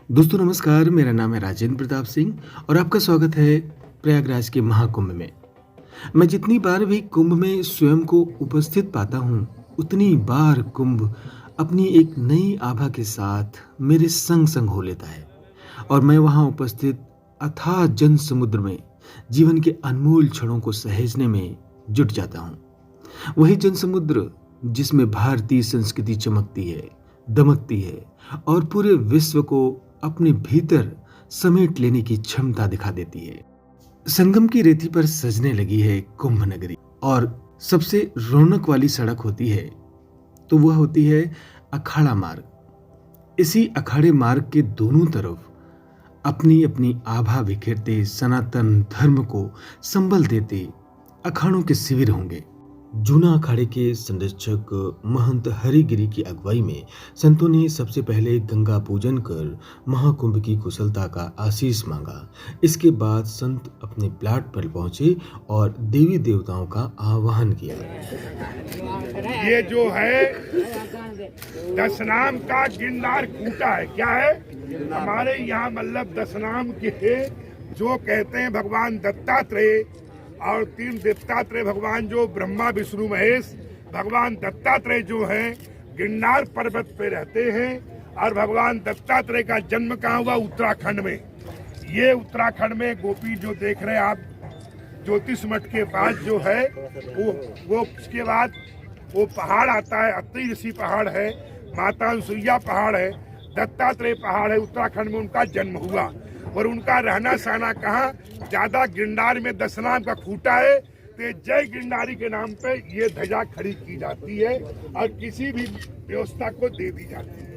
दोस्तों नमस्कार, मेरा नाम है राजेंद्र प्रताप सिंह और आपका स्वागत है प्रयागराज के महाकुंभ में। मैं जितनी बार भी कुंभ में स्वयं को उपस्थित पाता हूँ, उतनी बार कुंभ अपनी एक नई आभा के साथ मेरे संग संग हो लेता है और मैं वहाँ उपस्थित अथाह जन समुद्र में जीवन के अनमोल क्षणों को सहेजने में जुट जाता हूँ। वही जन समुद्र जिसमें भारतीय संस्कृति चमकती है, दमकती है और पूरे विश्व को अपने भीतर समेट लेने की क्षमता दिखा देती है। संगम की रेती पर सजने लगी है कुंभ नगरी और सबसे रौनक वाली सड़क होती है तो वह होती है अखाड़ा मार्ग। इसी अखाड़े मार्ग के दोनों तरफ अपनी अपनी आभा बिखेरते सनातन धर्म को संबल देते अखाड़ों के शिविर होंगे। जूना अखाड़े के संरक्षक महंत हरिगिरी की अगुवाई में संतों ने सबसे पहले गंगा पूजन कर महाकुंभ की कुशलता का आशीष मांगा। इसके बाद संत अपने प्लाट पर पहुंचे और देवी देवताओं का आवाहन किया। ये जो है दशनाम का गिरनार कूटा है, क्या है? हमारे यहाँ मतलब दशनाम के जो कहते हैं भगवान दत्तात्रेय और तीन दत्तात्रेय भगवान जो ब्रह्मा विष्णु महेश, भगवान दत्तात्रेय जो हैं गिरनार पर्वत पे रहते हैं और भगवान दत्तात्रेय का जन्म कहाँ हुआ? उत्तराखंड में। ये उत्तराखंड में गोपी जो देख रहे हैं आप, ज्योतिष मठ के बाद जो है वो उसके बाद वो पहाड़ आता है, अत्रि ऋषि पहाड़ है, माता अनुसुईया पहाड़ है, दत्तात्रेय पहाड़ है। उत्तराखंड में उनका जन्म हुआ और उनका रहना सहना कहाँ? ज्यादा गिरनार में दशनाम का खूटा है तो जय गिरनारी के नाम पे ये ध्वजा खड़ी की जाती है और किसी भी व्यवस्था को दे दी जाती है।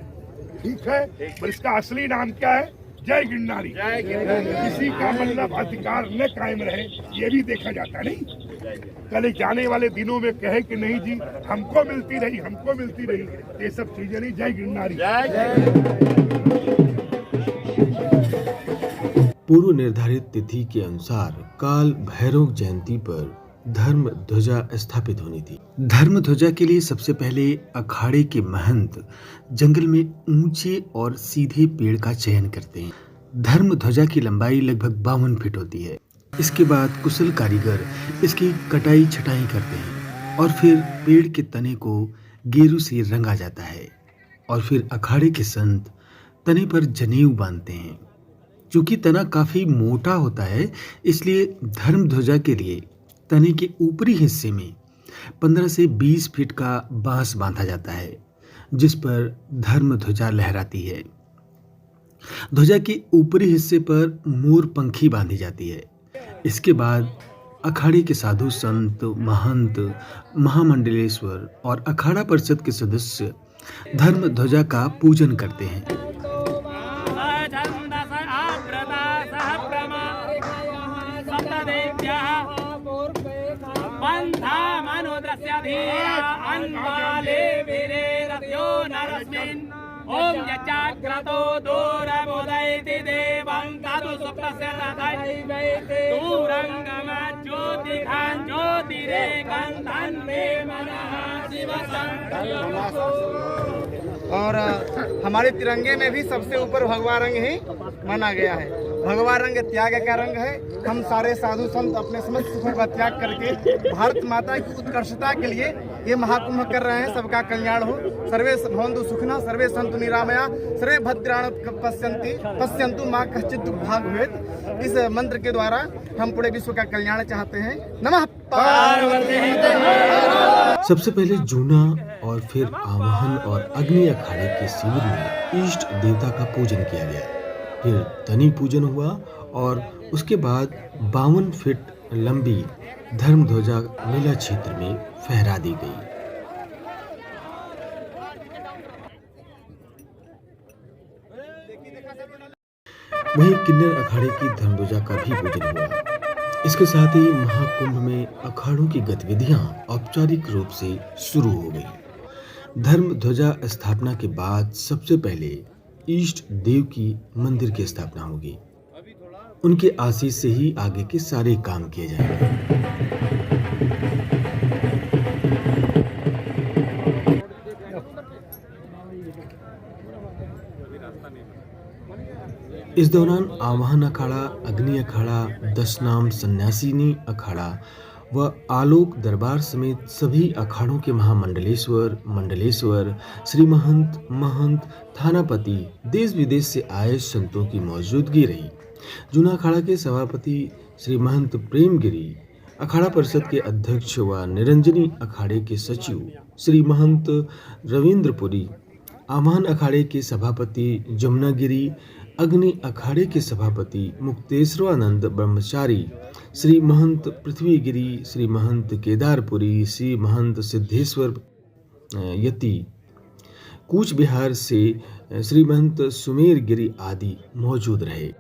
ठीक है, पर इसका असली नाम क्या है? जय गिरनारी। किसी का मतलब अधिकार न कायम रहे ये भी देखा जाता नहीं। कल जाने वाले दिनों में कहे कि नहीं जी हमको मिलती रही, हमको मिलती रही, ये सब चीजें नहीं। जय गिरनारी। पूर्व निर्धारित तिथि के अनुसार काल भैरव जयंती पर धर्म ध्वजा स्थापित होनी थी। धर्म ध्वजा के लिए सबसे पहले अखाड़े के महंत जंगल में ऊंचे और सीधे पेड़ का चयन करते हैं। धर्म ध्वजा की लंबाई लगभग 52 फीट होती है। इसके बाद कुशल कारीगर इसकी कटाई छटाई करते हैं और फिर पेड़ के तने को गेरू से रंगा जाता है और फिर अखाड़े के संत तने पर जनेऊ बांधते हैं। चूंकि तना काफी मोटा होता है, इसलिए धर्म ध्वजा के लिए तने के ऊपरी हिस्से में 15 से 20 फीट का बांस बांधा जाता है, जिस पर धर्म ध्वजा लहराती है। ध्वजा के ऊपरी हिस्से पर मोर पंखी बांधी जाती है। इसके बाद अखाड़े के साधु संत, महंत, महामंडलेश्वर और अखाड़ा परिषद के सदस्य धर्म ध्वजा का पूजन करते हैं। ओम यचाग्रतो दूरमुदयति देवं तदु सुप्रस्य तथैवैते दूरंगमज्योतिघां ज्योतिरेकं तन्मे मनः शिवशङ्करः। और हमारे तिरंगे में भी सबसे ऊपर भगवा रंग ही माना गया है। भगवा रंग त्याग का रंग है। हम सारे साधु संत अपने समस्त सुखों का त्याग करके भारत माता की उत्कर्षता के लिए ये महाकुंभ कर रहे हैं। सबका कल्याण हो। सर्वे भवन्तु सुखिनः, सर्वे सन्तु निरामया, सर्वे भद्राणि पश्यन्तु मां कश्चित् दुर्भाग् भवेत्। इस मंत्र के द्वारा हम पूरे विश्व का कल्याण चाहते हैं। नमः पार्वती। सबसे पहले जूना और फिर आवाहन और अग्नि अखाड़े के शिविर में इष्ट देवता का पूजन किया गया। फिर तनी पूजन हुआ और उसके बाद 52 फीट लंबी धर्म ध्वजा मेला क्षेत्र में फहरा दी गई। वहीं किन्नर अखाड़े की धर्म ध्वजा का भी पूजन हुआ। इसके साथ ही महाकुंभ में अखाड़ों की गतिविधियां औपचारिक रूप से शुरू हो गई। धर्म ध्वजा स्थापना के बाद सबसे पहले इष्ट देव की मंदिर की स्थापना होगी। उनके आशीष से ही आगे के सारे काम किए जाएंगे। इस दौरान आवाहन अखाड़ा, अग्नि अखाड़ा, दशनाम सन्यासिनी अखाड़ा व आलोक दरबार समेत सभी अखाड़ों के महामंडलेश्वर, मंडलेश्वर, श्री महंत, महंत, थानापति, देश विदेश से आए संतों की मौजूदगी रही। जूना अखाड़ा के सभापति श्री महंत प्रेमगिरी, अखाड़ा परिषद के अध्यक्ष व निरंजनी अखाड़े के सचिव श्री महंत रविंद्रपुरी, आवाहन अखाड़े के सभापति जमुनागिरी, अग्नि अखाड़े के सभापति मुक्तेश्वरानंद ब्रह्मचारी, श्री महंत पृथ्वीगिरी, श्री महंत केदारपुरी, श्री महंत सिद्धेश्वर यति, कूच बिहार से श्री महंत सुमेर गिरी आदि मौजूद रहे।